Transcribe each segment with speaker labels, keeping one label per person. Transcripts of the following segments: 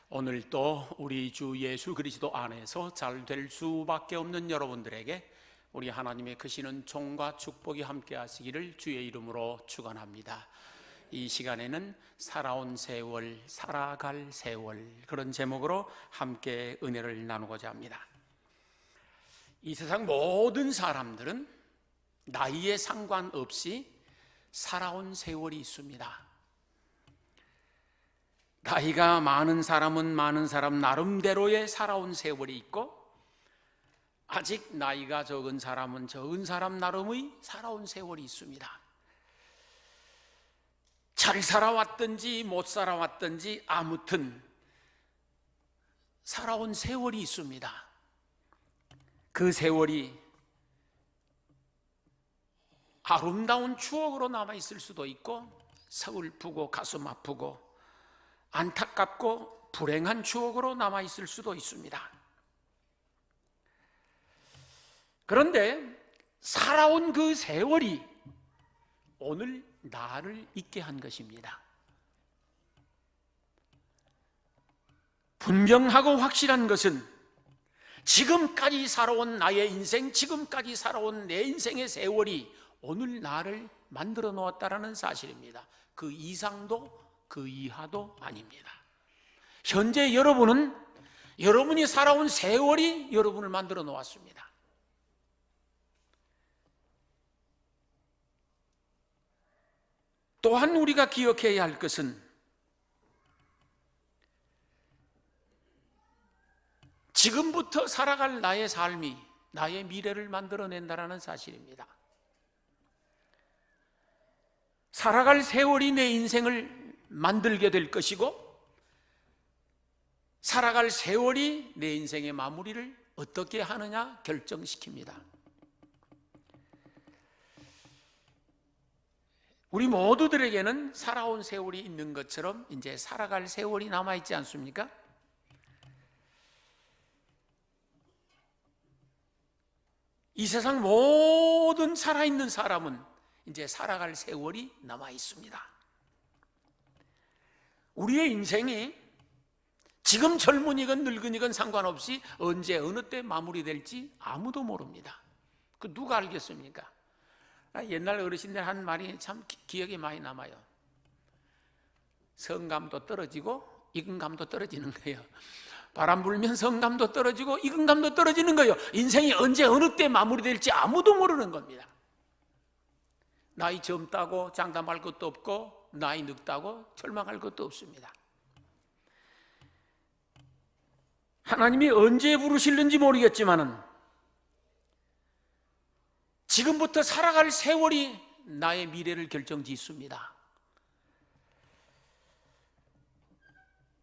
Speaker 1: 오늘도 우리 주 예수 그리스도 안에서 잘 될 수밖에 없는 여러분들에게 우리 하나님의 크시는 총과 축복이 함께 하시기를 주의 이름으로 축원합니다. 이 시간에는 살아온 세월, 살아갈 세월, 그런 제목으로 함께 은혜를 나누고자 합니다. 이 세상 모든 사람들은 나이에 상관없이 살아온 세월이 있습니다. 나이가 많은 사람은 많은 사람 나름대로의 살아온 세월이 있고, 아직 나이가 적은 사람은 적은 사람 나름의 살아온 세월이 있습니다. 잘 살아왔든지 못 살아왔든지 아무튼 살아온 세월이 있습니다. 그 세월이 아름다운 추억으로 남아있을 수도 있고, 서글프고 가슴 아프고 안타깝고 불행한 추억으로 남아있을 수도 있습니다. 그런데 살아온 그 세월이 오늘 나를 있게 한 것입니다. 분명하고 확실한 것은 지금까지 살아온 나의 인생, 지금까지 살아온 내 인생의 세월이 오늘 나를 만들어 놓았다는 사실입니다. 그 이상도 그 이하도 아닙니다. 현재 여러분은 여러분이 살아온 세월이 여러분을 만들어 놓았습니다. 또한 우리가 기억해야 할 것은 지금부터 살아갈 나의 삶이 나의 미래를 만들어낸다는 사실입니다. 살아갈 세월이 내 인생을 만들게 될 것이고, 살아갈 세월이 내 인생의 마무리를 어떻게 하느냐 결정시킵니다. 우리 모두들에게는 살아온 세월이 있는 것처럼 이제 살아갈 세월이 남아있지 않습니까? 이 세상 모든 살아있는 사람은 이제 살아갈 세월이 남아있습니다. 우리의 인생이 지금 젊은이건 늙은이건 상관없이 언제 어느 때 마무리될지 아무도 모릅니다. 그 누가 알겠습니까? 옛날 어르신들 한 말이 참 기억에 많이 남아요. 성감도 떨어지고 익은감도 떨어지는 거예요. 바람 불면 성감도 떨어지고 익은감도 떨어지는 거예요. 인생이 언제 어느 때 마무리될지 아무도 모르는 겁니다. 나이 젊다고 장담할 것도 없고 나이 늙다고 절망할 것도 없습니다. 하나님이 언제 부르실는지 모르겠지만은 지금부터 살아갈 세월이 나의 미래를 결정짓습니다.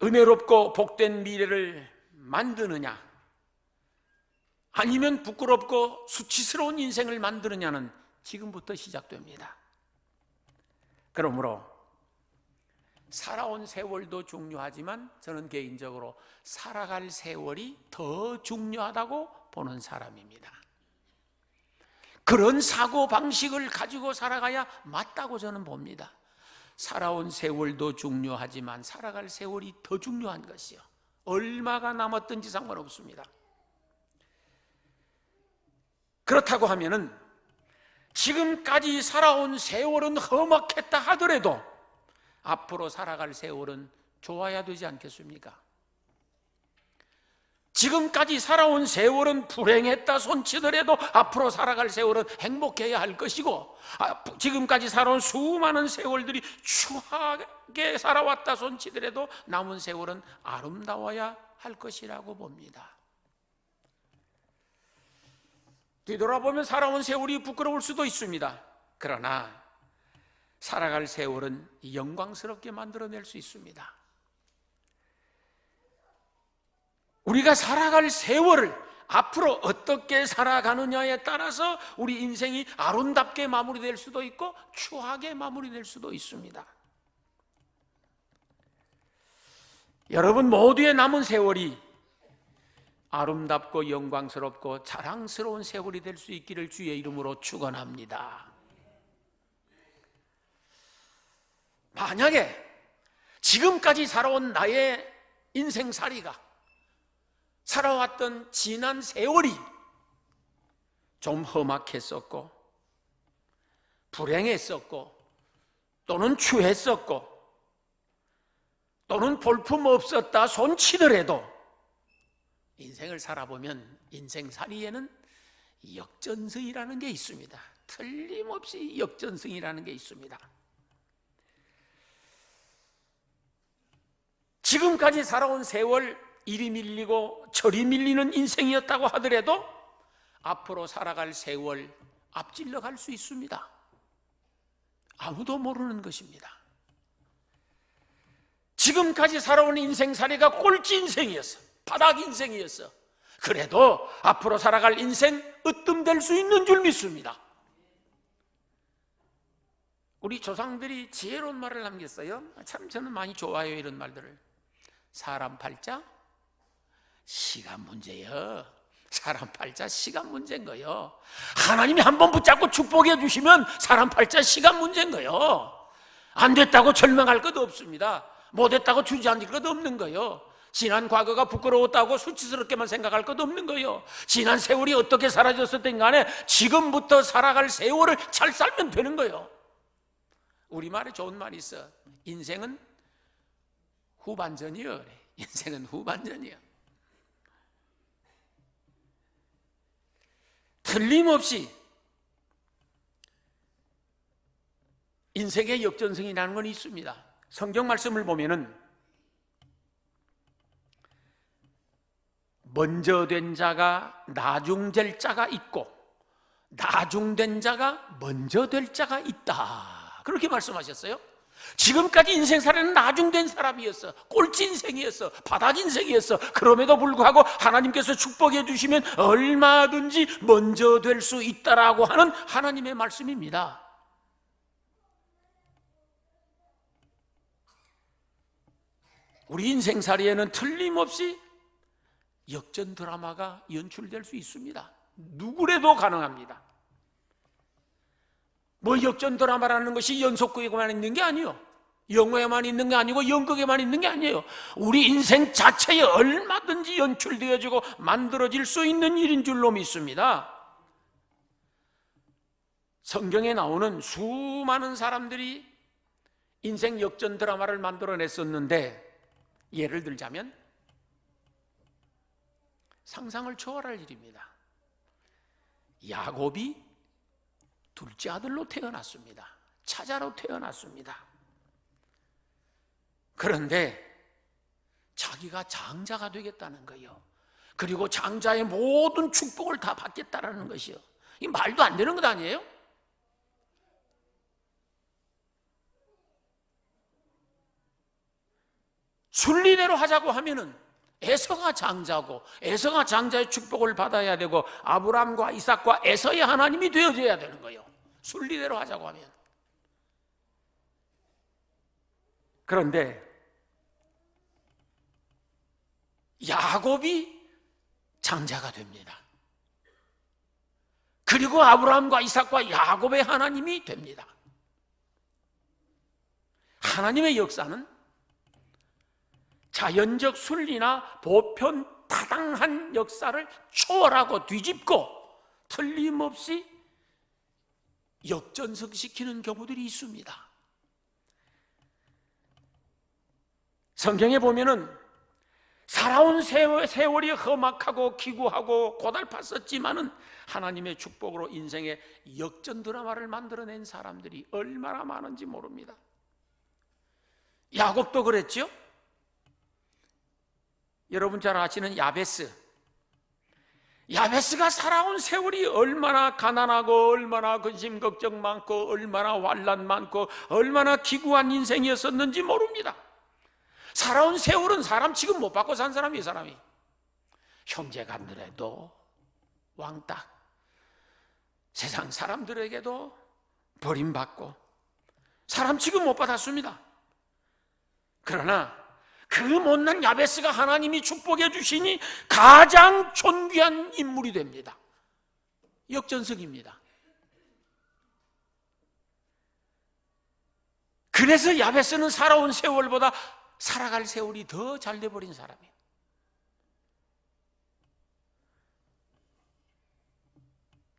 Speaker 1: 은혜롭고 복된 미래를 만드느냐, 아니면 부끄럽고 수치스러운 인생을 만드느냐는 지금부터 시작됩니다. 그러므로 살아온 세월도 중요하지만 저는 개인적으로 살아갈 세월이 더 중요하다고 보는 사람입니다. 그런 사고방식을 가지고 살아가야 맞다고 저는 봅니다. 살아온 세월도 중요하지만 살아갈 세월이 더 중요한 것이요, 얼마가 남았든지 상관없습니다. 그렇다고 하면은 지금까지 살아온 세월은 험악했다 하더라도 앞으로 살아갈 세월은 좋아야 되지 않겠습니까? 지금까지 살아온 세월은 불행했다 손치더라도 앞으로 살아갈 세월은 행복해야 할 것이고, 지금까지 살아온 수많은 세월들이 추하게 살아왔다 손치더라도 남은 세월은 아름다워야 할 것이라고 봅니다. 뒤돌아보면 살아온 세월이 부끄러울 수도 있습니다. 그러나 살아갈 세월은 영광스럽게 만들어낼 수 있습니다. 우리가 살아갈 세월을 앞으로 어떻게 살아가느냐에 따라서 우리 인생이 아름답게 마무리될 수도 있고 추하게 마무리될 수도 있습니다. 여러분 모두의 남은 세월이 아름답고 영광스럽고 자랑스러운 세월이 될 수 있기를 주의 이름으로 축원합니다. 만약에 지금까지 살아온 나의 인생살이가, 살아왔던 지난 세월이 좀 험악했었고 불행했었고 또는 추했었고 또는 볼품없었다 손치더라도 인생을 살아보면 인생살이에는 역전승이라는 게 있습니다. 틀림없이 역전승이라는 게 있습니다. 지금까지 살아온 세월, 이리 밀리고 저리 밀리는 인생이었다고 하더라도 앞으로 살아갈 세월 앞질러 갈 수 있습니다. 아무도 모르는 것입니다. 지금까지 살아온 인생살이가 꼴찌 인생이었어. 바닥 인생이었어. 그래도 앞으로 살아갈 인생 으뜸될 수 있는 줄 믿습니다. 우리 조상들이 지혜로운 말을 남겼어요. 참 저는 많이 좋아해요, 이런 말들을. 사람 팔자 시간 문제요. 사람 팔자 시간 문제인 거요. 하나님이 한번 붙잡고 축복해 주시면 사람 팔자 시간 문제인 거요. 안 됐다고 절망할 것도 없습니다. 못했다고 주저앉을 것도 없는 거요. 지난 과거가 부끄러웠다고 수치스럽게만 생각할 것도 없는 거요. 지난 세월이 어떻게 사라졌었든 간에 지금부터 살아갈 세월을 잘 살면 되는 거요. 우리말에 좋은 말이 있어. 인생은 후반전이요. 인생은 후반전이요. 틀림없이 인생의 역전승이라는 건 있습니다. 성경 말씀을 보면은 먼저 된 자가 나중될 자가 있고 나중된 자가 먼저 될 자가 있다, 그렇게 말씀하셨어요. 지금까지 인생살이는 나중된 사람이었어. 꼴찌 인생이었어. 바닥 인생이었어. 그럼에도 불구하고 하나님께서 축복해 주시면 얼마든지 먼저 될 수 있다라고 하는 하나님의 말씀입니다. 우리 인생살이에는 틀림없이 역전 드라마가 연출될 수 있습니다. 누구래도 가능합니다. 뭐 역전 드라마라는 것이 연속극에만 있는 게 아니에요. 영화에만 있는 게 아니고 연극에만 있는 게 아니에요. 우리 인생 자체에 얼마든지 연출되어지고 만들어질 수 있는 일인 줄로 믿습니다. 성경에 나오는 수많은 사람들이 인생 역전 드라마를 만들어냈었는데, 예를 들자면 상상을 초월할 일입니다. 야곱이 둘째 아들로 태어났습니다. 차자로 태어났습니다. 그런데 자기가 장자가 되겠다는 거예요. 그리고 장자의 모든 축복을 다 받겠다라는 것이요. 이 말도 안 되는 것 아니에요? 순리대로 하자고 하면은 에서가 장자고 에서가 장자의 축복을 받아야 되고 아브라함과 이삭과 에서의 하나님이 되어줘야 되는 거예요. 순리대로 하자고 하면. 그런데 야곱이 장자가 됩니다. 그리고 아브라함과 이삭과 야곱의 하나님이 됩니다. 하나님의 역사는 자연적 순리나 보편 타당한 역사를 초월하고 뒤집고 틀림없이 역전승시키는 경우들이 있습니다. 성경에 보면은 살아온 세월이 험악하고 기구하고 고달팠었지만은 하나님의 축복으로 인생의 역전 드라마를 만들어낸 사람들이 얼마나 많은지 모릅니다. 야곱도 그랬죠? 여러분 잘 아시는 야베스가 살아온 세월이 얼마나 가난하고 얼마나 근심 걱정 많고 얼마나 환난 많고 얼마나 기구한 인생이었었는지 모릅니다. 살아온 세월은 사람 취급 못 받고 산 사람이, 이 사람이 형제간들에도 왕따, 세상 사람들에게도 버림받고 사람 취급 못 받았습니다. 그러나 그 못난 야베스가 하나님이 축복해 주시니 가장 존귀한 인물이 됩니다. 역전승입니다. 그래서 야베스는 살아온 세월보다 살아갈 세월이 더 잘 돼버린 사람이에요.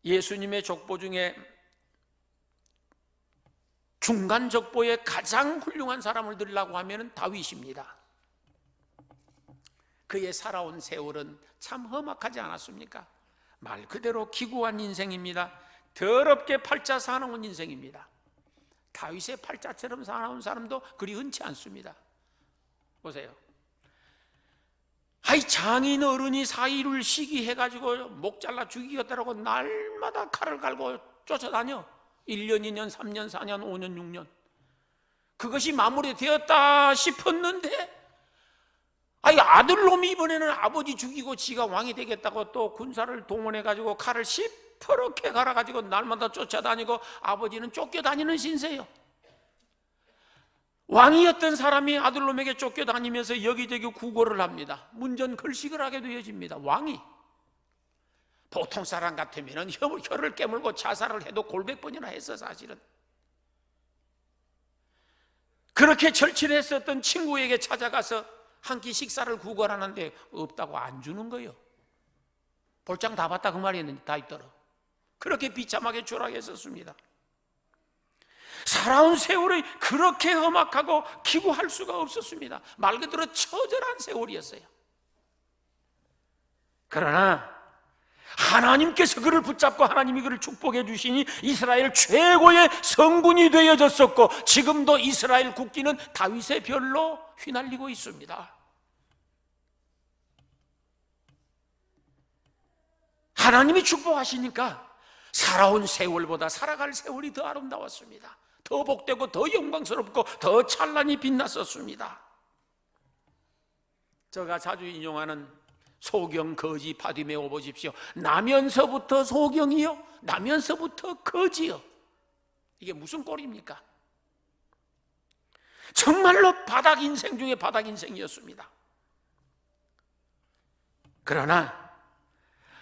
Speaker 1: 예수님의 족보 중에 중간 족보에 가장 훌륭한 사람을 들으려고 하면 다윗입니다. 그의 살아온 세월은 참 험악하지 않았습니까? 말 그대로 기구한 인생입니다. 더럽게 팔자 사나운 인생입니다. 다윗의 팔자처럼 사나운 사람도 그리 흔치 않습니다. 보세요. 장인 어른이 사이를 시기해가지고 목 잘라 죽이겠다라고 날마다 칼을 갈고 쫓아다녀. 1년, 2년, 3년, 4년, 5년, 6년. 그것이 마무리되었다 싶었는데 아들놈이 이번에는 아버지 죽이고 지가 왕이 되겠다고 또 군사를 동원해가지고 칼을 시퍼렇게 갈아가지고 날마다 쫓아다니고 아버지는 쫓겨다니는 신세예요. 왕이었던 사람이 아들놈에게 쫓겨다니면서 여기저기 구걸을 합니다. 문전걸식을 하게 되어집니다. 왕이. 보통 사람 같으면 혀를 깨물고 자살을 해도 골백 번이나 했어. 사실은 그렇게 절친했었던 친구에게 찾아가서 한 끼 식사를 구걸하는데 없다고 안 주는 거예요. 볼장 다 봤다 그 말이었는데 다 있더라. 그렇게 비참하게 추락했었습니다. 살아온 세월이 그렇게 험악하고 기구할 수가 없었습니다. 말 그대로 처절한 세월이었어요. 그러나 하나님께서 그를 붙잡고 하나님이 그를 축복해 주시니 이스라엘 최고의 성군이 되어졌었고 지금도 이스라엘 국기는 다윗의 별로 휘날리고 있습니다. 하나님이 축복하시니까 살아온 세월보다 살아갈 세월이 더 아름다웠습니다. 더 복되고 더 영광스럽고 더 찬란히 빛났었습니다. 제가 자주 인용하는 소경 거지 파디메오 보십시오. 나면서부터 소경이요, 나면서부터 거지요. 이게 무슨 꼴입니까? 정말로 바닥 인생 중에 바닥 인생이었습니다. 그러나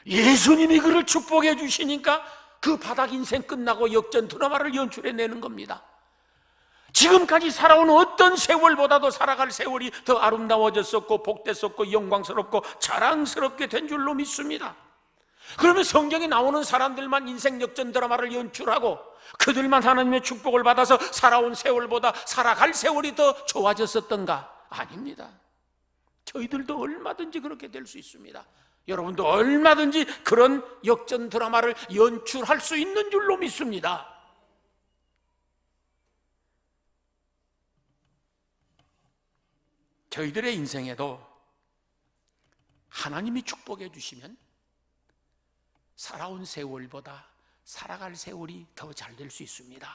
Speaker 1: 예수님이 그를 축복해 주시니까 그 바닥 인생 끝나고 역전 드라마를 연출해내는 겁니다. 지금까지 살아온 어떤 세월보다도 살아갈 세월이 더 아름다워졌었고 복됐었고 영광스럽고 자랑스럽게 된 줄로 믿습니다. 그러면 성경에 나오는 사람들만 인생 역전 드라마를 연출하고 그들만 하나님의 축복을 받아서 살아온 세월보다 살아갈 세월이 더 좋아졌었던가? 아닙니다. 저희들도 얼마든지 그렇게 될 수 있습니다. 여러분도 얼마든지 그런 역전 드라마를 연출할 수 있는 줄로 믿습니다. 저희들의 인생에도 하나님이 축복해 주시면 살아온 세월보다 살아갈 세월이 더 잘 될 수 있습니다.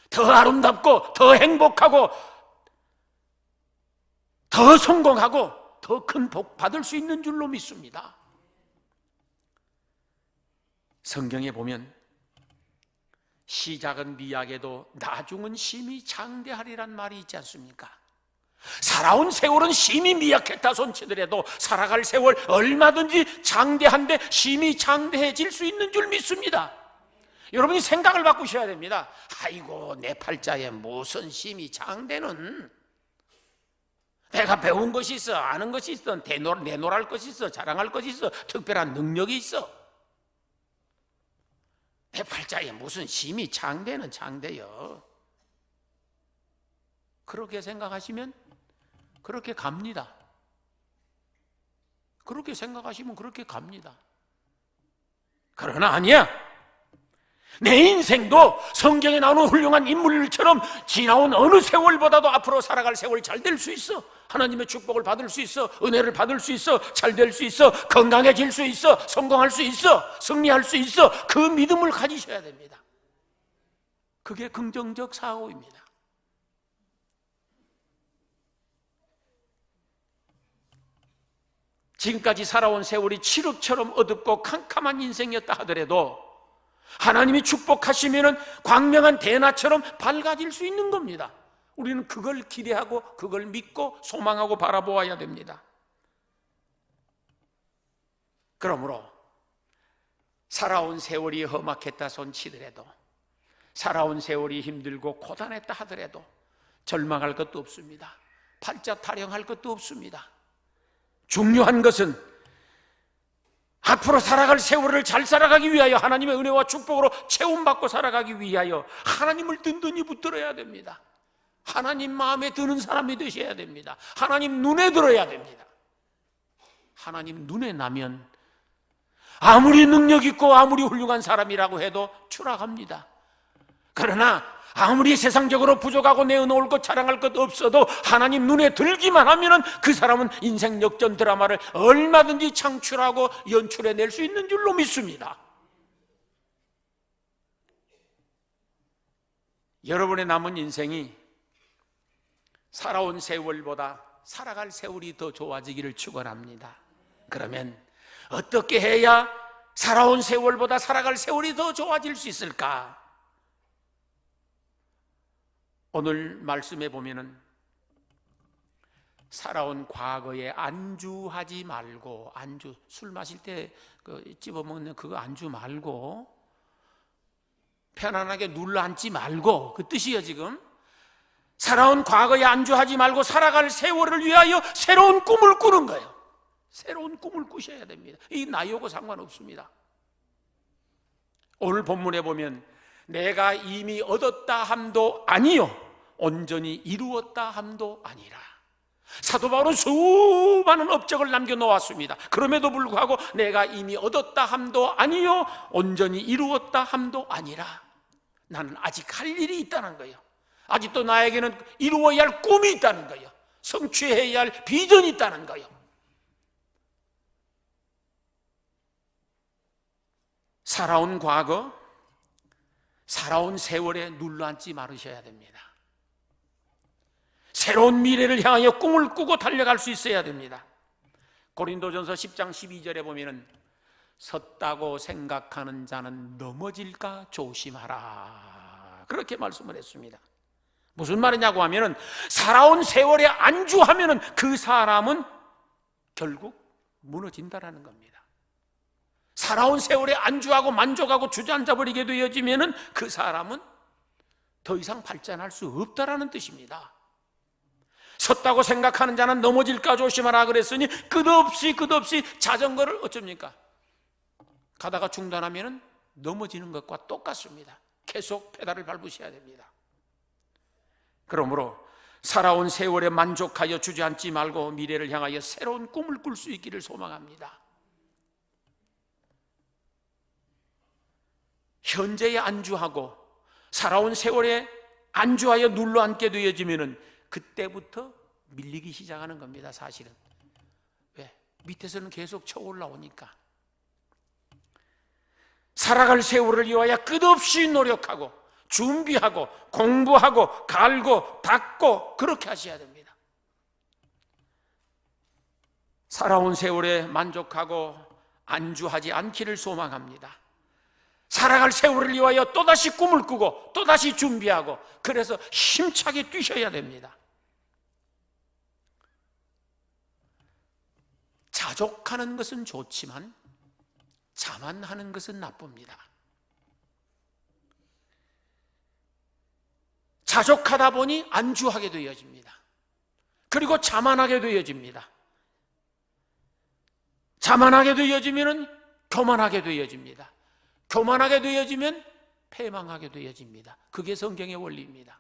Speaker 1: 더 아름답고 더 행복하고 더 성공하고 더 큰 복 받을 수 있는 줄로 믿습니다. 성경에 보면 시작은 미약해도 나중은 심히 장대하리란 말이 있지 않습니까? 살아온 세월은 심히 미약했다 손치더라도 살아갈 세월 얼마든지 장대한데 심히 장대해질 수 있는 줄 믿습니다. 여러분이 생각을 바꾸셔야 됩니다. 아이고 내 팔자에 무슨 심히 장대는, 내가 배운 것이 있어, 아는 것이 있어, 내놓을 것이 있어, 자랑할 것이 있어, 특별한 능력이 있어. 내 팔자에 무슨 심히 장대는 장대요. 그렇게 생각하시면 그렇게 갑니다. 그렇게 생각하시면 그렇게 갑니다. 그러나 아니야. 내 인생도 성경에 나오는 훌륭한 인물들처럼 지나온 어느 세월보다도 앞으로 살아갈 세월 잘 될 수 있어. 하나님의 축복을 받을 수 있어. 은혜를 받을 수 있어. 잘 될 수 있어. 건강해질 수 있어. 성공할 수 있어. 승리할 수 있어. 그 믿음을 가지셔야 됩니다. 그게 긍정적 사고입니다. 지금까지 살아온 세월이 칠흑처럼 어둡고 캄캄한 인생이었다 하더라도 하나님이 축복하시면 광명한 대낮처럼 밝아질 수 있는 겁니다. 우리는 그걸 기대하고 그걸 믿고 소망하고 바라보아야 됩니다. 그러므로 살아온 세월이 험악했다 손치더라도, 살아온 세월이 힘들고 고단했다 하더라도 절망할 것도 없습니다. 팔자 타령할 것도 없습니다. 중요한 것은 앞으로 살아갈 세월을 잘 살아가기 위하여 하나님의 은혜와 축복으로 채움받고 살아가기 위하여 하나님을 든든히 붙들어야 됩니다. 하나님 마음에 드는 사람이 되셔야 됩니다. 하나님 눈에 들어야 됩니다. 하나님 눈에 나면 아무리 능력 있고 아무리 훌륭한 사람이라고 해도 추락합니다. 그러나 아무리 세상적으로 부족하고 내어놓을 것 자랑할 것 없어도 하나님 눈에 들기만 하면 그 사람은 인생 역전 드라마를 얼마든지 창출하고 연출해낼 수 있는 줄로 믿습니다. 여러분의 남은 인생이 살아온 세월보다 살아갈 세월이 더 좋아지기를 축원합니다. 그러면 어떻게 해야 살아온 세월보다 살아갈 세월이 더 좋아질 수 있을까? 오늘 말씀에 보면은 살아온 과거에 안주하지 말고, 술 마실 때 찝어먹는 그거 안주 말고, 편안하게 눌러앉지 말고, 그 뜻이에요. 지금 살아온 과거에 안주하지 말고 살아갈 세월을 위하여 새로운 꿈을 꾸는 거예요. 새로운 꿈을 꾸셔야 됩니다. 이 나이하고 상관없습니다. 오늘 본문에 보면 내가 이미 얻었다 함도 아니요 온전히 이루었다 함도 아니라. 사도 바울은 수많은 업적을 남겨놓았습니다. 그럼에도 불구하고 내가 이미 얻었다 함도 아니요 온전히 이루었다 함도 아니라, 나는 아직 할 일이 있다는 거예요. 아직도 나에게는 이루어야 할 꿈이 있다는 거예요. 성취해야 할 비전이 있다는 거예요. 살아온 과거, 살아온 세월에 눌러앉지 말으셔야 됩니다. 새로운 미래를 향하여 꿈을 꾸고 달려갈 수 있어야 됩니다. 고린도전서 10장 12절에 보면은 섰다고 생각하는 자는 넘어질까 조심하라, 그렇게 말씀을 했습니다. 무슨 말이냐고 하면은 살아온 세월에 안주하면은 그 사람은 결국 무너진다라는 겁니다. 살아온 세월에 안주하고 만족하고 주저앉아버리게 되어지면은 그 사람은 더 이상 발전할 수 없다라는 뜻입니다. 섰다고 생각하는 자는 넘어질까 조심하라 그랬으니 끝없이 자전거를 어쩝니까? 가다가 중단하면은 넘어지는 것과 똑같습니다. 계속 페달을 밟으셔야 됩니다. 그러므로 살아온 세월에 만족하여 주저앉지 말고 미래를 향하여 새로운 꿈을 꿀 수 있기를 소망합니다. 현재에 안주하고 살아온 세월에 안주하여 눌러앉게 되어지면은 그때부터 밀리기 시작하는 겁니다. 사실은. 왜? 밑에서는 계속 쳐 올라오니까. 살아갈 세월을 위하여 끝없이 노력하고 준비하고 공부하고 갈고 닦고 그렇게 하셔야 됩니다. 살아온 세월에 만족하고 안주하지 않기를 소망합니다. 살아갈 세월을 위하여 또다시 꿈을 꾸고 또다시 준비하고, 그래서 힘차게 뛰셔야 됩니다. 자족하는 것은 좋지만 자만하는 것은 나쁩니다. 자족하다 보니 안주하게 되어집니다. 그리고 자만하게 되어집니다. 자만하게 되어지면 교만하게 되어집니다. 교만하게 되어지면 패망하게 되어집니다. 그게 성경의 원리입니다.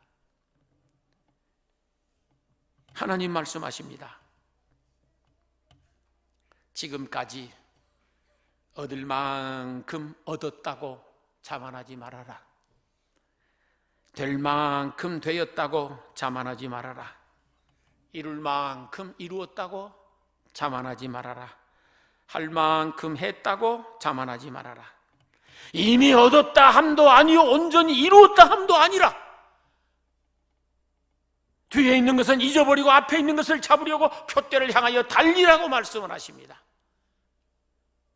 Speaker 1: 하나님 말씀하십니다. 지금까지 얻을 만큼 얻었다고 자만하지 말아라. 될 만큼 되었다고 자만하지 말아라. 이룰 만큼 이루었다고 자만하지 말아라. 할 만큼 했다고 자만하지 말아라. 이미 얻었다 함도 아니요 온전히 이루었다 함도 아니라. 뒤에 있는 것은 잊어버리고 앞에 있는 것을 잡으려고 표대를 향하여 달리라고 말씀을 하십니다.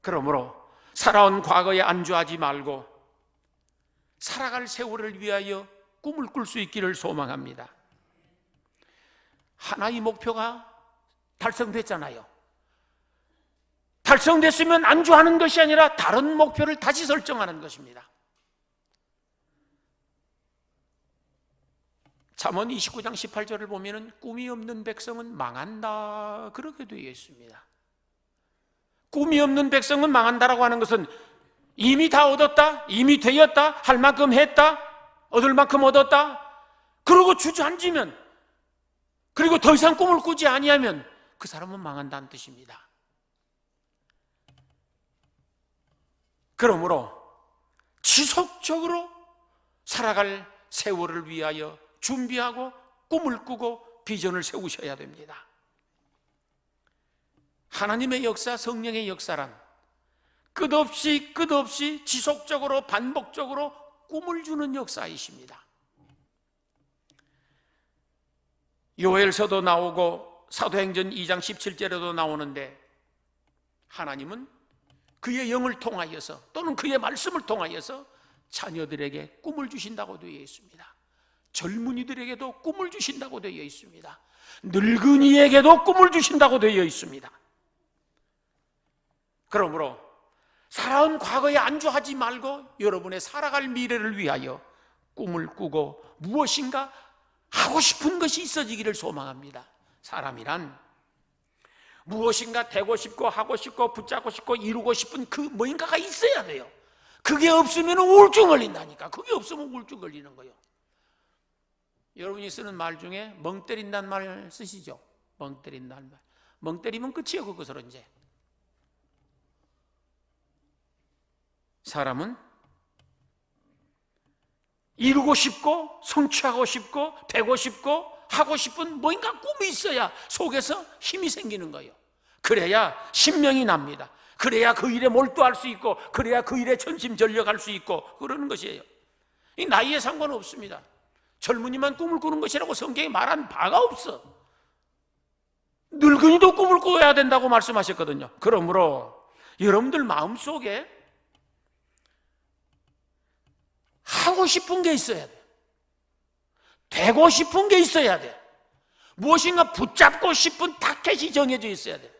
Speaker 1: 그러므로 살아온 과거에 안주하지 말고 살아갈 세월을 위하여 꿈을 꿀 수 있기를 소망합니다. 하나의 목표가 달성됐잖아요. 달성됐으면 안주하는 것이 아니라 다른 목표를 다시 설정하는 것입니다. 잠언 29장 18절을 보면은 꿈이 없는 백성은 망한다 그렇게 되어 있습니다. 꿈이 없는 백성은 망한다라고 하는 것은 이미 다 얻었다, 이미 되었다, 할 만큼 했다, 얻을 만큼 얻었다, 그러고 주저앉으면, 그리고 더 이상 꿈을 꾸지 아니하면 그 사람은 망한다는 뜻입니다. 그러므로 지속적으로 살아갈 세월을 위하여 준비하고 꿈을 꾸고 비전을 세우셔야 됩니다. 하나님의 역사, 성령의 역사란 끝없이 지속적으로 반복적으로 꿈을 주는 역사이십니다. 요엘서도 나오고 사도행전 2장 17절에도 나오는데 하나님은 그의 영을 통하여서 또는 그의 말씀을 통하여서 자녀들에게 꿈을 주신다고 되어 있습니다. 젊은이들에게도 꿈을 주신다고 되어 있습니다. 늙은이에게도 꿈을 주신다고 되어 있습니다. 그러므로 살아온 과거에 안주하지 말고 여러분의 살아갈 미래를 위하여 꿈을 꾸고 무엇인가 하고 싶은 것이 있어지기를 소망합니다. 사람이란 무엇인가 되고 싶고 하고 싶고 붙잡고 싶고 이루고 싶은 그 뭔가가 있어야 돼요. 그게 없으면 우울증 걸린다니까. 그게 없으면 우울증 걸리는 거예요. 여러분이 쓰는 말 중에 멍 때린다는 말 쓰시죠? 멍 때린다는 말. 멍 때리면 끝이에요. 그것으로 이제. 사람은 이루고 싶고 성취하고 싶고 되고 싶고 하고 싶은 뭔가 꿈이 있어야 속에서 힘이 생기는 거예요. 그래야 신명이 납니다. 그래야 그 일에 몰두할 수 있고 그래야 그 일에 전심전력할 수 있고 그러는 것이에요. 이 나이에 상관없습니다. 젊은이만 꿈을 꾸는 것이라고 성경에 말한 바가 없어. 늙은이도 꿈을 꿔야 된다고 말씀하셨거든요. 그러므로 여러분들 마음속에 하고 싶은 게 있어야 돼. 되고 싶은 게 있어야 돼. 무엇인가 붙잡고 싶은 타켓이 정해져 있어야 돼.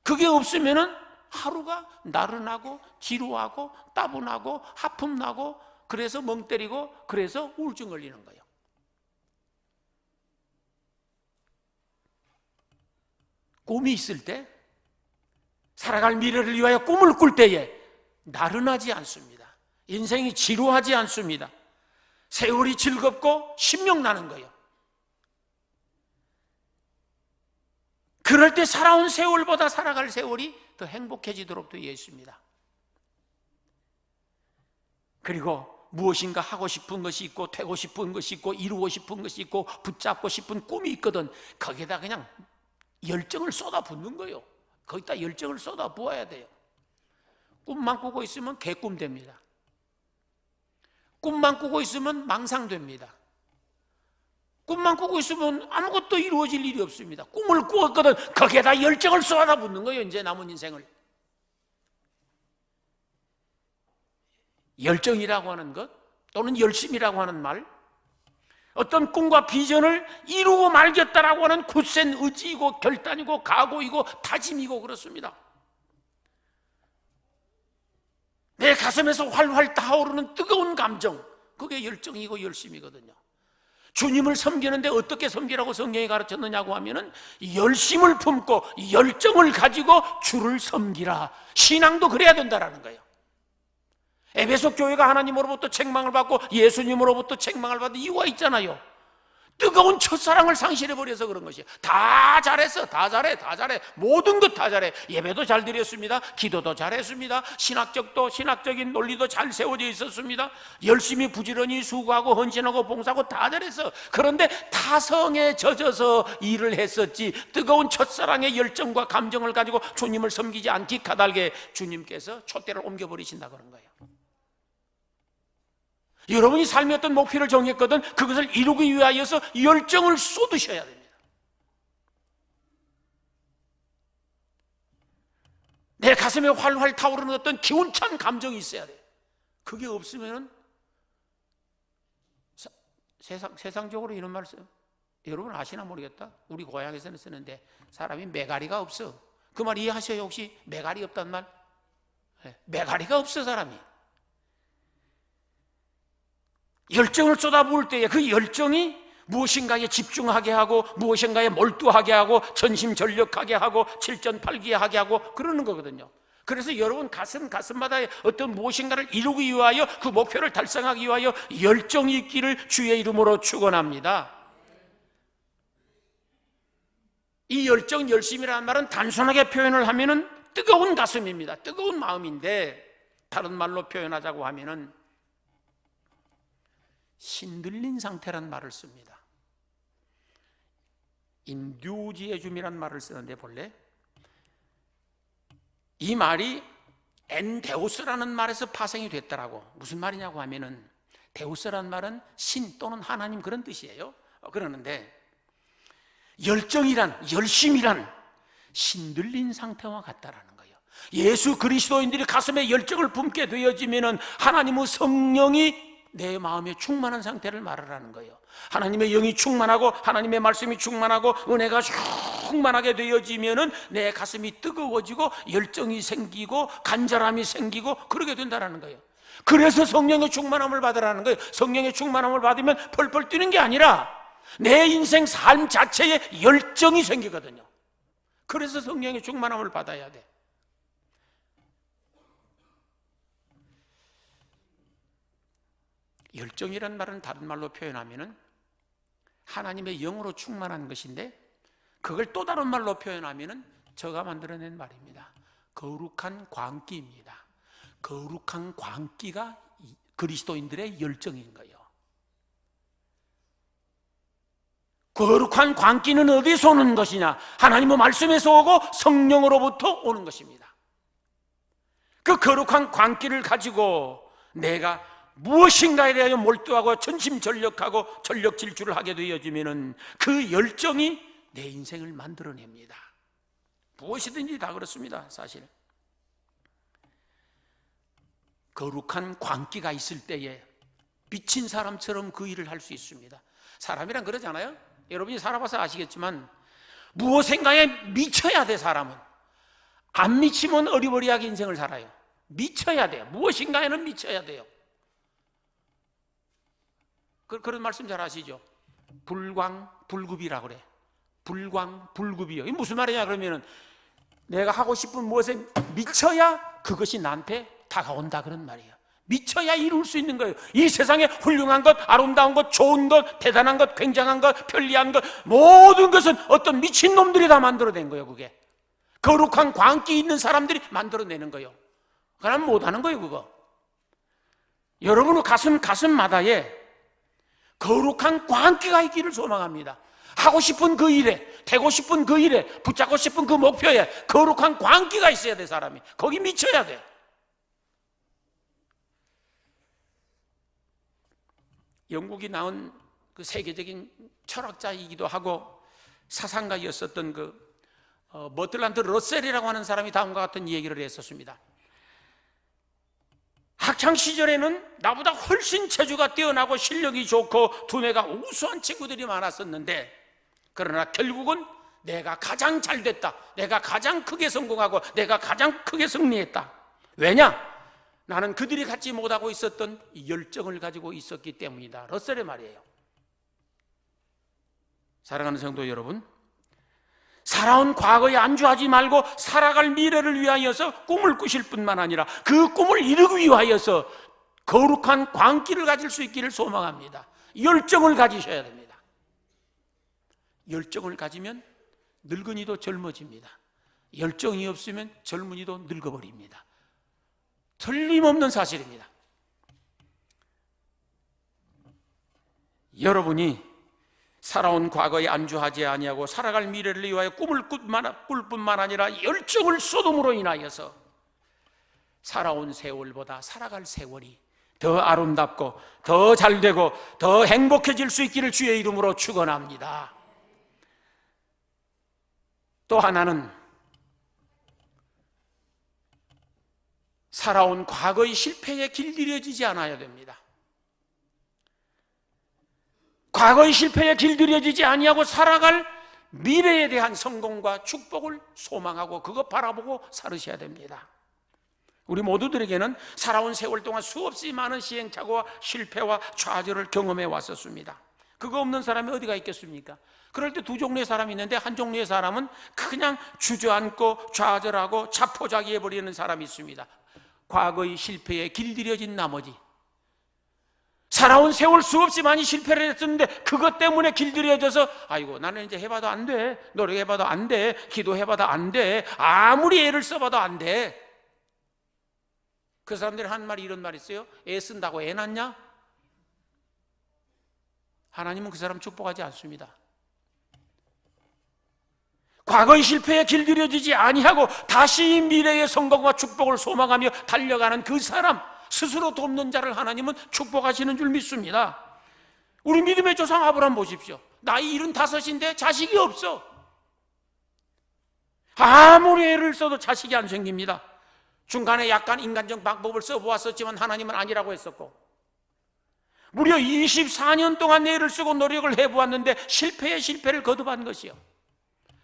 Speaker 1: 그게 없으면은 하루가 나른하고 지루하고 따분하고 하품나고 그래서 멍 때리고 그래서 우울증 걸리는 거예요. 꿈이 있을 때 살아갈 미래를 위하여 꿈을 꿀 때에 나른하지 않습니다. 인생이 지루하지 않습니다. 세월이 즐겁고 신명나는 거예요. 그럴 때 살아온 세월보다 살아갈 세월이 더 행복해지도록 되어 있습니다. 그리고 무엇인가 하고 싶은 것이 있고 되고 싶은 것이 있고 이루고 싶은 것이 있고 붙잡고 싶은 꿈이 있거든. 거기에다 그냥 열정을 쏟아붓는 거예요. 거기다 열정을 쏟아부어야 돼요. 꿈만 꾸고 있으면 개꿈 됩니다. 꿈만 꾸고 있으면 망상됩니다. 꿈만 꾸고 있으면 아무것도 이루어질 일이 없습니다. 꿈을 꾸었거든. 거기에다 열정을 쏟아붓는 거예요. 이제 남은 인생을. 열정이라고 하는 것 또는 열심이라고 하는 말, 어떤 꿈과 비전을 이루고 말겠다라고 하는 굳센 의지이고 결단이고 각오이고 다짐이고 그렇습니다. 내 가슴에서 활활 타오르는 뜨거운 감정, 그게 열정이고 열심이거든요. 주님을 섬기는데 어떻게 섬기라고 성경이 가르쳤느냐고 하면은 열심을 품고 열정을 가지고 주를 섬기라. 신앙도 그래야 된다라는 거예요. 에베소 교회가 하나님으로부터 책망을 받고 예수님으로부터 책망을 받은 이유가 있잖아요. 뜨거운 첫사랑을 상실해버려서 그런 것이에요. 다 잘했어. 다 잘해. 모든 것 다 잘해. 예배도 잘 드렸습니다. 기도도 잘했습니다. 신학적인 논리도 잘 세워져 있었습니다. 열심히 부지런히 수고하고 헌신하고 봉사하고 다 잘했어. 그런데 타성에 젖어서 일을 했었지 뜨거운 첫사랑의 열정과 감정을 가지고 주님을 섬기지 않기 까닭에 주님께서 촛대를 옮겨버리신다 그런 거예요. 여러분이 삶의 어떤 목표를 정했거든. 그것을 이루기 위하여서 열정을 쏟으셔야 됩니다. 내 가슴에 활활 타오르는 어떤 기운찬 감정이 있어야 돼. 그게 없으면 세상적으로 이런 말 써요. 여러분 아시나 모르겠다. 우리 고향에서는 쓰는데 사람이 매가리가 없어. 그 말 이해하셔요? 혹시 매가리 없단 말? 매가리가 없어 사람이. 열정을 쏟아부을 때에 그 열정이 무엇인가에 집중하게 하고 무엇인가에 몰두하게 하고 전심전력하게 하고 칠전팔기하게 하고 그러는 거거든요. 그래서 여러분 가슴마다 어떤 무엇인가를 이루기 위하여 그 목표를 달성하기 위하여 열정이 있기를 주의 이름으로 축원합니다. 이 열정, 열심이라는 말은 단순하게 표현을 하면은 뜨거운 가슴입니다. 뜨거운 마음인데, 다른 말로 표현하자고 하면은 신들린 상태란 말을 씁니다. 인듀지에줌이란 말을 쓰는데, 본래 이 말이 엔데우스라는 말에서 파생이 됐더라고. 무슨 말이냐고 하면은, 데우스라는 말은 신 또는 하나님 그런 뜻이에요. 그러는데 열정이란, 열심이란 신들린 상태와 같다라는 거예요. 예수 그리스도인들이 가슴에 열정을 품게 되어지면은 하나님의 성령이 내 마음에 충만한 상태를 말하라는 거예요. 하나님의 영이 충만하고 하나님의 말씀이 충만하고 은혜가 충만하게 되어지면은 내 가슴이 뜨거워지고 열정이 생기고 간절함이 생기고 그러게 된다는 거예요. 그래서 성령의 충만함을 받으라는 거예요. 성령의 충만함을 받으면 펄펄 뛰는 게 아니라 내 인생 삶 자체에 열정이 생기거든요. 그래서 성령의 충만함을 받아야 돼. 열정이란 말은 다른 말로 표현하면은 하나님의 영으로 충만한 것인데, 그걸 또 다른 말로 표현하면은 제가 만들어낸 말입니다. 거룩한 광기입니다. 거룩한 광기가 그리스도인들의 열정인 거예요. 거룩한 광기는 어디서 오는 것이냐? 하나님의 말씀에서 오고 성령으로부터 오는 것입니다. 그 거룩한 광기를 가지고 내가 무엇인가에 대하여 몰두하고 전심전력하고 전력질주를 하게 되어지면은 그 열정이 내 인생을 만들어냅니다. 무엇이든지 다 그렇습니다. 사실 거룩한 광기가 있을 때에 미친 사람처럼 그 일을 할 수 있습니다. 사람이란 그러잖아요. 여러분이 살아봐서 아시겠지만 무엇인가에 미쳐야 돼. 사람은 안 미치면 어리버리하게 인생을 살아요. 미쳐야 돼요. 무엇인가에는 미쳐야 돼요. 그런 말씀 잘 아시죠? 불광불급이라고 그래. 불광불급이요. 이게 무슨 말이냐 그러면은 내가 하고 싶은 무엇에 미쳐야 그것이 나한테 다가온다 그런 말이에요. 미쳐야 이룰 수 있는 거예요. 이 세상에 훌륭한 것, 아름다운 것, 좋은 것, 대단한 것, 굉장한 것, 편리한 것, 모든 것은 어떤 미친놈들이 다 만들어낸 거예요. 그게 거룩한 광기 있는 사람들이 만들어내는 거예요. 그럼 못하는 거예요. 그거 여러분의 가슴마다에 거룩한 광기가 있기를 소망합니다. 하고 싶은 그 일에, 되고 싶은 그 일에, 붙잡고 싶은 그 목표에 거룩한 광기가 있어야 돼. 사람이 거기 미쳐야 돼. 영국이 나온 그 세계적인 철학자이기도 하고 사상가였었던 그 버틀란트 러셀이라고 하는 사람이 다음과 같은 얘기를 했었습니다. 학창시절에는 나보다 훨씬 체주가 뛰어나고 실력이 좋고 두뇌가 우수한 친구들이 많았었는데, 그러나 결국은 내가 가장 잘 됐다, 내가 가장 크게 성공하고 내가 가장 크게 승리했다. 왜냐? 나는 그들이 갖지 못하고 있었던 열정을 가지고 있었기 때문이다. 러셀의 말이에요. 사랑하는 성도 여러분, 살아온 과거에 안주하지 말고 살아갈 미래를 위하여서 꿈을 꾸실 뿐만 아니라 그 꿈을 이루기 위하여서 거룩한 광기를 가질 수 있기를 소망합니다. 열정을 가지셔야 됩니다. 열정을 가지면 늙은이도 젊어집니다. 열정이 없으면 젊은이도 늙어버립니다. 틀림없는 사실입니다. 여러분이 살아온 과거에 안주하지 아니하고 살아갈 미래를 위하여 꿈을 꿀 뿐만 아니라 열정을 쏟음으로 인하여서 살아온 세월보다 살아갈 세월이 더 아름답고 더 잘되고 더 행복해질 수 있기를 주의 이름으로 축원합니다. 또 하나는 살아온 과거의 실패에 길들여지지 않아야 됩니다. 과거의 실패에 길들여지지 아니하고 살아갈 미래에 대한 성공과 축복을 소망하고 그거 바라보고 살으셔야 됩니다. 우리 모두들에게는 살아온 세월 동안 수없이 많은 시행착오와 실패와 좌절을 경험해 왔었습니다. 그거 없는 사람이 어디가 있겠습니까? 그럴 때 두 종류의 사람이 있는데, 한 종류의 사람은 그냥 주저앉고 좌절하고 자포자기해버리는 사람이 있습니다. 과거의 실패에 길들여진 나머지, 살아온 세월 수없이 많이 실패를 했었는데 그것 때문에 길들여져서 아이고 나는 이제 해봐도 안 돼, 노력해봐도 안 돼, 기도해봐도 안 돼, 아무리 애를 써봐도 안 돼. 그 사람들이 한 말이 이런 말이 있어요. 애 쓴다고 애 낳냐? 하나님은 그 사람 축복하지 않습니다. 과거의 실패에 길들여지지 아니하고 다시 미래의 성공과 축복을 소망하며 달려가는 그 사람, 스스로 돕는 자를 하나님은 축복하시는 줄 믿습니다. 우리 믿음의 조상 아브라함 보십시오. 나이 75인데 자식이 없어. 아무리 애를 써도 자식이 안 생깁니다. 중간에 약간 인간적 방법을 써보았었지만 하나님은 아니라고 했었고, 무려 24년 동안 애를 쓰고 노력을 해보았는데 실패에 실패를 거듭한 것이요.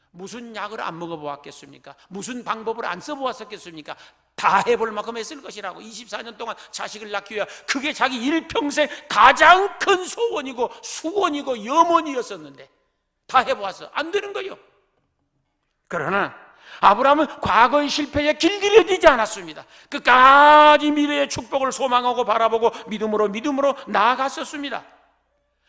Speaker 1: 무슨 약을 안 먹어보았겠습니까? 무슨 방법을 안 써보았었겠습니까? 다 해볼 만큼 했을 것이라고. 24년 동안 자식을 낳기 위해 그게 자기 일평생 가장 큰 소원이고 수원이고 염원이었었는데 다 해보았어. 안 되는 거예요. 그러나 아브라함은 과거의 실패에 길들여지지 않았습니다. 끝까지 미래의 축복을 소망하고 바라보고 믿음으로 나아갔었습니다.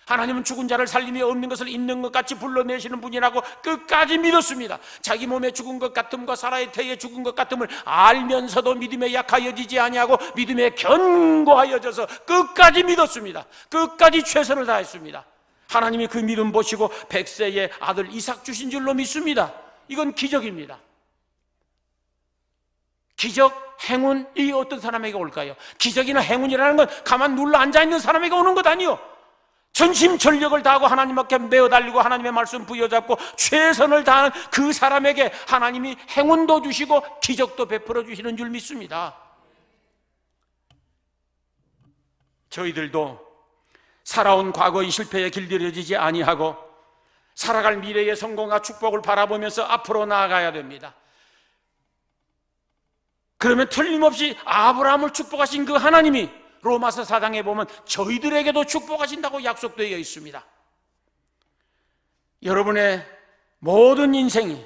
Speaker 1: 하나님은 죽은 자를 살리며 없는 것을 있는 것 같이 불러내시는 분이라고 끝까지 믿었습니다. 자기 몸에 죽은 것 같음과 사라의 태에 죽은 것 같음을 알면서도 믿음에 약하여지지 아니하고 믿음에 견고하여져서 끝까지 믿었습니다. 끝까지 최선을 다했습니다. 하나님이 그 믿음 보시고 100세의 아들 이삭 주신 줄로 믿습니다. 이건 기적입니다. 기적, 행운, 이 어떤 사람에게 올까요? 기적이나 행운이라는 건 가만 눌러 앉아있는 사람에게 오는 것 아니요. 전심전력을 다하고 하나님 앞에 매어 달리고 하나님의 말씀 부여잡고 최선을 다하는 그 사람에게 하나님이 행운도 주시고 기적도 베풀어 주시는 줄 믿습니다. 저희들도 살아온 과거의 실패에 길들여지지 아니하고 살아갈 미래의 성공과 축복을 바라보면서 앞으로 나아가야 됩니다. 그러면 틀림없이 아브라함을 축복하신 그 하나님이 로마서 4장에 보면 저희들에게도 축복하신다고 약속되어 있습니다. 여러분의 모든 인생이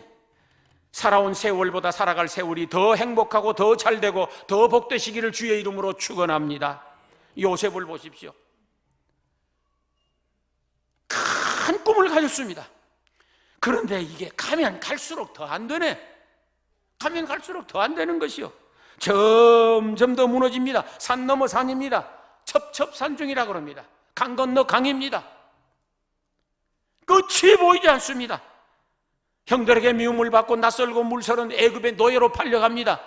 Speaker 1: 살아온 세월보다 살아갈 세월이 더 행복하고 더 잘되고 더 복되시기를 주의 이름으로 축원합니다. 요셉을 보십시오. 큰 꿈을 가졌습니다. 그런데 이게 가면 갈수록 더 안 되네. 가면 갈수록 더 안 되는 것이요. 점점 더 무너집니다. 산 넘어 산입니다. 첩첩산중이라 그럽니다. 강 건너 강입니다. 끝이 보이지 않습니다. 형들에게 미움을 받고 낯설고 물서른 애굽의 노예로 팔려갑니다.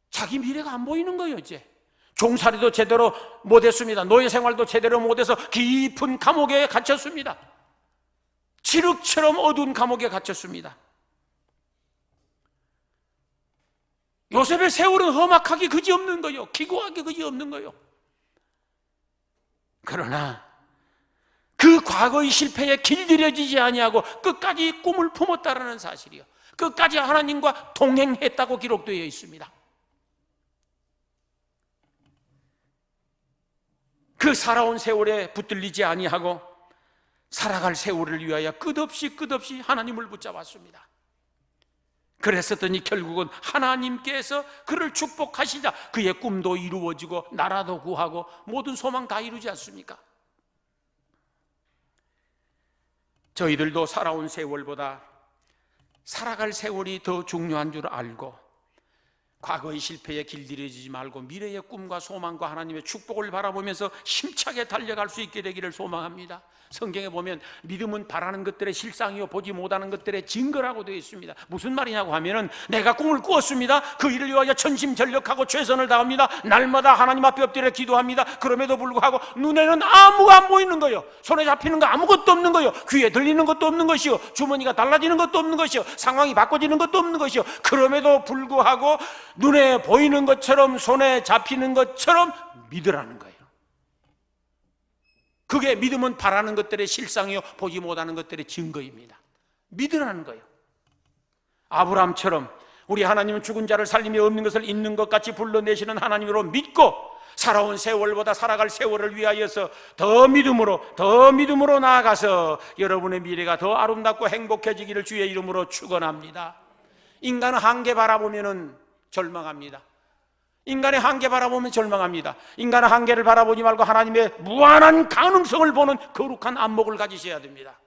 Speaker 1: 자기 미래가 안 보이는 거예요. 이제 종살이도 제대로 못했습니다. 노예 생활도 제대로 못해서 깊은 감옥에 갇혔습니다. 칠흑처럼 어두운 감옥에 갇혔습니다. 요셉의 세월은 험악하기 그지없는 거요. 기구하기 그지없는 거요. 그러나 그 과거의 실패에 길들여지지 아니하고 끝까지 꿈을 품었다라는 사실이요. 끝까지 하나님과 동행했다고 기록되어 있습니다. 그 살아온 세월에 붙들리지 아니하고 살아갈 세월을 위하여 끝없이 하나님을 붙잡았습니다. 그랬었더니 결국은 하나님께서 그를 축복하시자 그의 꿈도 이루어지고 나라도 구하고 모든 소망 다 이루지 않습니까? 저희들도 살아온 세월보다 살아갈 세월이 더 중요한 줄 알고 과거의 실패에 길들여지지 말고 미래의 꿈과 소망과 하나님의 축복을 바라보면서 힘차게 달려갈 수 있게 되기를 소망합니다. 성경에 보면 믿음은 바라는 것들의 실상이요 보지 못하는 것들의 증거라고 되어 있습니다. 무슨 말이냐고 하면은 내가 꿈을 꾸었습니다. 그 일을 위하여 전심전력하고 최선을 다합니다. 날마다 하나님 앞에 엎드려 기도합니다. 그럼에도 불구하고 눈에는 아무것도 안 보이는 거요. 손에 잡히는 거 아무것도 없는 거요. 귀에 들리는 것도 없는 것이요. 주머니가 달라지는 것도 없는 것이요. 상황이 바꿔지는 것도 없는 것이요. 그럼에도 불구하고 눈에 보이는 것처럼 손에 잡히는 것처럼 믿으라는 거예요. 그게 믿음은 바라는 것들의 실상이요 보지 못하는 것들의 증거입니다. 믿으라는 거예요. 아브라함처럼 우리 하나님은 죽은 자를 살리며 없는 것을 있는 것 같이 불러내시는 하나님으로 믿고 살아온 세월보다 살아갈 세월을 위하여서 더 믿음으로 나아가서 여러분의 미래가 더 아름답고 행복해지기를 주의 이름으로 축원합니다. 인간은 한계 바라보면 절망합니다. 인간의 한계 바라보면 절망합니다. 인간의 한계를 바라보지 말고 하나님의 무한한 가능성을 보는 거룩한 안목을 가지셔야 됩니다.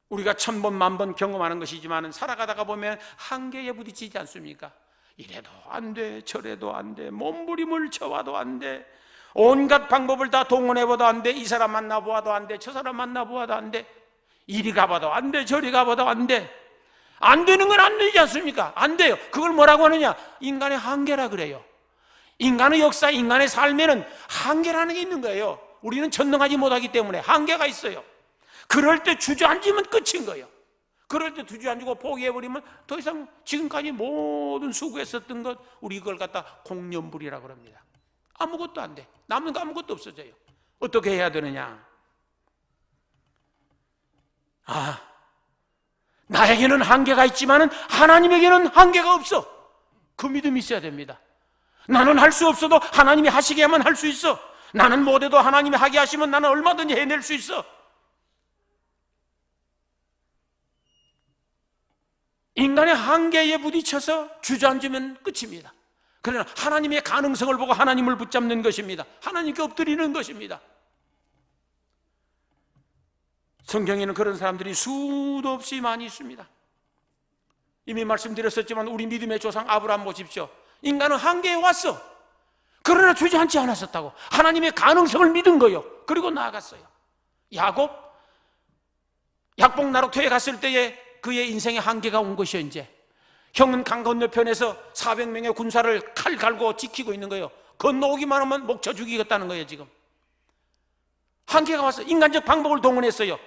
Speaker 1: 우리가 1000번 만번 경험하는 것이지만 살아가다가 보면 한계에 부딪히지 않습니까? 이래도 안 돼, 저래도 안 돼, 몸부림을 쳐와도 안 돼, 온갖 방법을 다 동원해봐도 안 돼, 이 사람 만나보아도 안 돼, 저 사람 만나보아도 안 돼, 이리 가봐도 안 돼, 저리 가봐도 안 돼. 안 되는 건 안 되지 않습니까? 안 돼요. 그걸 뭐라고 하느냐? 인간의 한계라 그래요. 인간의 역사, 인간의 삶에는 한계라는 게 있는 거예요. 우리는 전능하지 못하기 때문에 한계가 있어요. 그럴 때 주저앉으면 끝인 거예요. 그럴 때 주저앉고 포기해버리면 더 이상 지금까지 모든 수고했었던 것, 우리 그걸 갖다 공연불이라고 합니다. 아무것도 안 돼. 남는 거 아무것도 없어져요. 어떻게 해야 되느냐? 나에게는 한계가 있지만 하나님에게는 한계가 없어. 그 믿음이 있어야 됩니다. 나는 할 수 없어도 하나님이 하시게만 할 수 있어. 나는 못해도 하나님이 하게 하시면 나는 얼마든지 해낼 수 있어. 인간의 한계에 부딪혀서 주저앉으면 끝입니다. 그러나 하나님의 가능성을 보고 하나님을 붙잡는 것입니다. 하나님께 엎드리는 것입니다. 성경에는 그런 사람들이 수도 없이 많이 있습니다. 이미 말씀드렸었지만 우리 믿음의 조상 아브라함 보십시오. 인간은 한계에 왔어. 그러나 주저앉지 않았었다고. 하나님의 가능성을 믿은 거예요. 그리고 나아갔어요. 야곱, 약복나루터에 갔을 때에 그의 인생의 한계가 온 것이요. 이제 형은 강 건너편에서 400명의 군사를 칼 갈고 지키고 있는 거예요. 건너오기만 하면 목 쳐 죽이겠다는 거예요. 지금 한계가 왔어요. 인간적 방법을 동원했어요.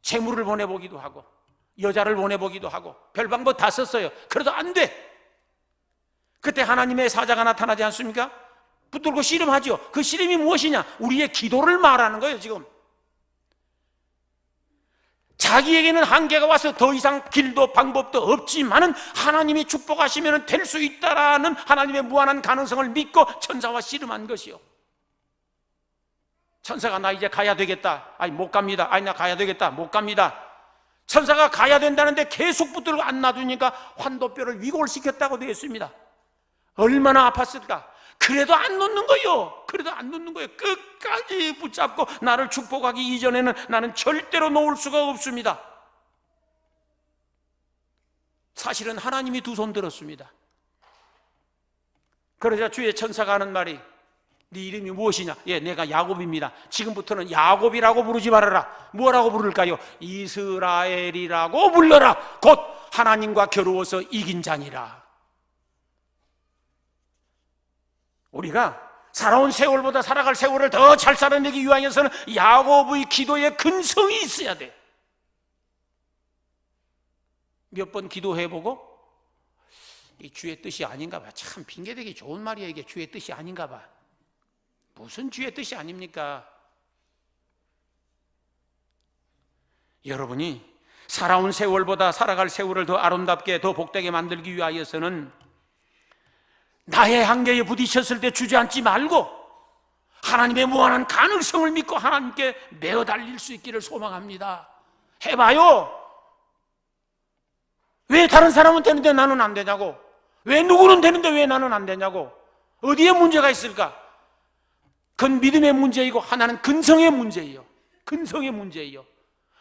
Speaker 1: 재물을 보내보기도 하고 여자를 보내보기도 하고 별 방법 다 썼어요. 그래도 안 돼. 그때 하나님의 사자가 나타나지 않습니까? 붙들고 씨름하죠. 그 씨름이 무엇이냐? 우리의 기도를 말하는 거예요. 지금 자기에게는 한계가 와서 더 이상 길도 방법도 없지만은 하나님이 축복하시면 될 수 있다라는 하나님의 무한한 가능성을 믿고 천사와 씨름한 것이요. 천사가 나 이제 가야 되겠다. 아니 못 갑니다. 아니 나 가야 되겠다. 못 갑니다. 천사가 가야 된다는데 계속 붙들고 안 놔두니까 환도뼈를 위골 시켰다고 되어 있습니다. 얼마나 아팠을까? 그래도 안 놓는 거예요. 그래도 안 놓는 거예요. 끝까지 붙잡고 나를 축복하기 이전에는 나는 절대로 놓을 수가 없습니다. 사실은 하나님이 두 손 들었습니다. 그러자 주의 천사가 하는 말이 네 이름이 무엇이냐? 예, 내가 야곱입니다. 지금부터는 야곱이라고 부르지 말아라. 뭐라고 부를까요? 이스라엘이라고 불러라. 곧 하나님과 겨루어서 이긴 자니라. 우리가 살아온 세월보다 살아갈 세월을 더 잘 살아내기 위하여서는 야곱의 기도에 근성이 있어야 돼. 몇 번 기도해보고 이 주의 뜻이 아닌가 봐. 참 핑계대기 좋은 말이야. 이게 주의 뜻이 아닌가 봐. 무슨 주의 뜻이 아닙니까? 여러분이 살아온 세월보다 살아갈 세월을 더 아름답게 더 복되게 만들기 위하여서는 나의 한계에 부딪혔을 때 주저앉지 말고 하나님의 무한한 가능성을 믿고 하나님께 매어 달릴 수 있기를 소망합니다. 해봐요. 왜 다른 사람은 되는데 나는 안 되냐고? 왜 누구는 되는데 왜 나는 안 되냐고? 어디에 문제가 있을까? 그건 믿음의 문제이고 하나는 근성의 문제예요. 근성의 문제예요.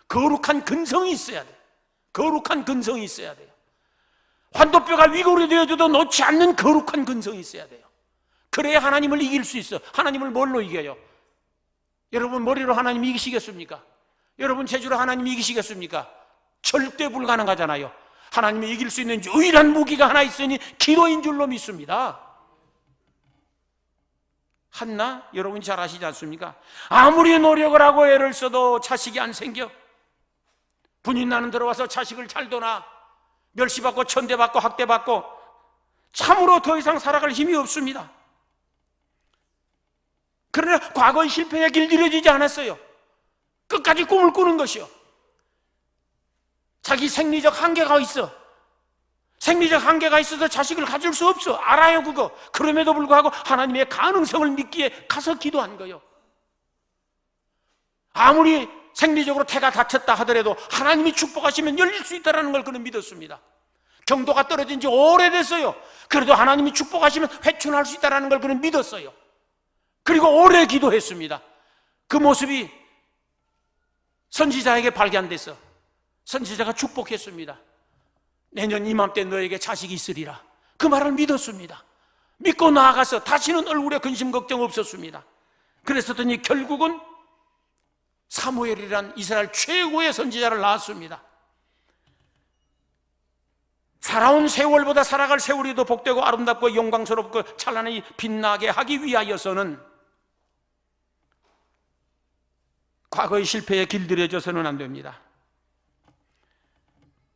Speaker 1: 거룩한 근성이 있어야 돼요. 거룩한 근성이 있어야 돼요. 환도뼈가 위골이 되어줘도 놓지 않는 거룩한 근성이 있어야 돼요. 그래야 하나님을 이길 수 있어. 하나님을 뭘로 이겨요? 여러분 머리로 하나님 이기시겠습니까? 여러분 재주로 하나님 이기시겠습니까? 절대 불가능하잖아요. 하나님이 이길 수 있는 유일한 무기가 하나 있으니 기도인 줄로 믿습니다. 한나 여러분이 잘 아시지 않습니까? 아무리 노력을 하고 애를 써도 자식이 안 생겨. 분인나는 들어와서 자식을 잘 둬놔. 멸시받고 천대받고 학대받고 참으로 더 이상 살아갈 힘이 없습니다. 그러나 과거의 실패에 길들여지지 않았어요. 끝까지 꿈을 꾸는 것이요. 자기 생리적 한계가 있어. 생리적 한계가 있어서 자식을 가질 수 없어. 알아요, 그거. 그럼에도 불구하고 하나님의 가능성을 믿기에 가서 기도한 거예요. 아무리 생리적으로 태가 다쳤다 하더라도 하나님이 축복하시면 열릴 수 있다는 걸 그는 믿었습니다. 경도가 떨어진 지 오래됐어요. 그래도 하나님이 축복하시면 회춘할 수 있다는 걸 그는 믿었어요. 그리고 오래 기도했습니다. 그 모습이 선지자에게 발견돼서 선지자가 축복했습니다. 내년 이맘때 너에게 자식이 있으리라. 그 말을 믿었습니다. 믿고 나아가서 다시는 얼굴에 근심 걱정 없었습니다. 그랬더니 결국은 사무엘이란 이스라엘 최고의 선지자를 낳았습니다. 살아온 세월보다 살아갈 세월이 더 복되고 아름답고 영광스럽고 찬란히 빛나게 하기 위하여서는 과거의 실패에 길들여져서는 안 됩니다.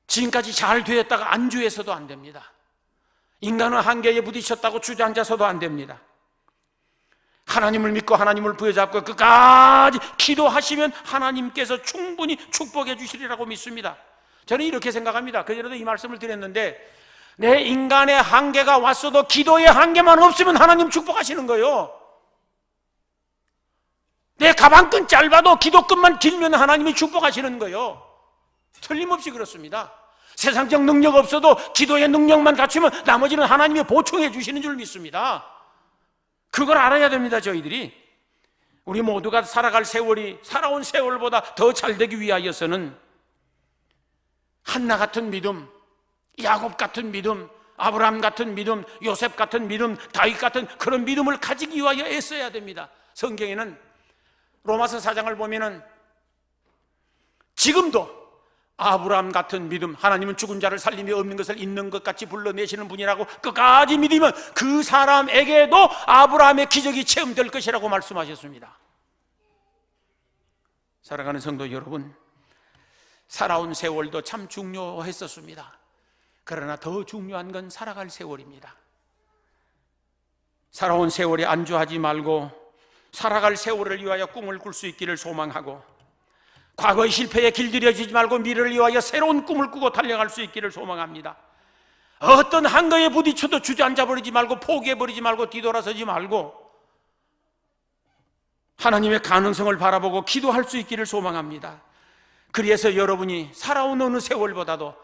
Speaker 1: 지금까지 잘 되었다가 안주해서도 안 됩니다. 인간은 한계에 부딪혔다고 주저앉아서도 안 됩니다. 하나님을 믿고 하나님을 부여잡고 끝까지 기도하시면 하나님께서 충분히 축복해 주시리라고 믿습니다. 저는 이렇게 생각합니다. 그전에도 이 말씀을 드렸는데, 내 인간의 한계가 왔어도 기도의 한계만 없으면 하나님 축복하시는 거예요. 내 가방끈 짧아도 기도끈만 길면 하나님이 축복하시는 거예요. 틀림없이 그렇습니다. 세상적 능력 없어도 기도의 능력만 갖추면 나머지는 하나님이 보충해 주시는 줄 믿습니다. 그걸 알아야 됩니다. 저희들이 우리 모두가 살아갈 세월이 살아온 세월보다 더 잘 되기 위하여서는 한나 같은 믿음, 야곱 같은 믿음, 아브라함 같은 믿음, 요셉 같은 믿음, 다윗 같은 그런 믿음을 가지기 위하여 애써야 됩니다. 성경에는 로마서 4장을 보면은 지금도 아브라함 같은 믿음, 하나님은 죽은 자를 살리며 없는 것을 있는 것 같이 불러내시는 분이라고 끝까지 믿으면 그 사람에게도 아브라함의 기적이 체험될 것이라고 말씀하셨습니다. 사랑하는 성도 여러분, 살아온 세월도 참 중요했었습니다. 그러나 더 중요한 건 살아갈 세월입니다. 살아온 세월에 안주하지 말고 살아갈 세월을 위하여 꿈을 꿀 수 있기를 소망하고, 과거의 실패에 길들여지지 말고 미래를 위하여 새로운 꿈을 꾸고 달려갈 수 있기를 소망합니다. 어떤 한거에 부딪혀도 주저앉아버리지 말고 포기해버리지 말고 뒤돌아서지 말고 하나님의 가능성을 바라보고 기도할 수 있기를 소망합니다. 그래서 여러분이 살아온 어느 세월보다도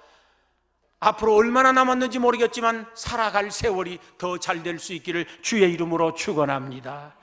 Speaker 1: 앞으로 얼마나 남았는지 모르겠지만 살아갈 세월이 더 잘 될 수 있기를 주의 이름으로 축원합니다.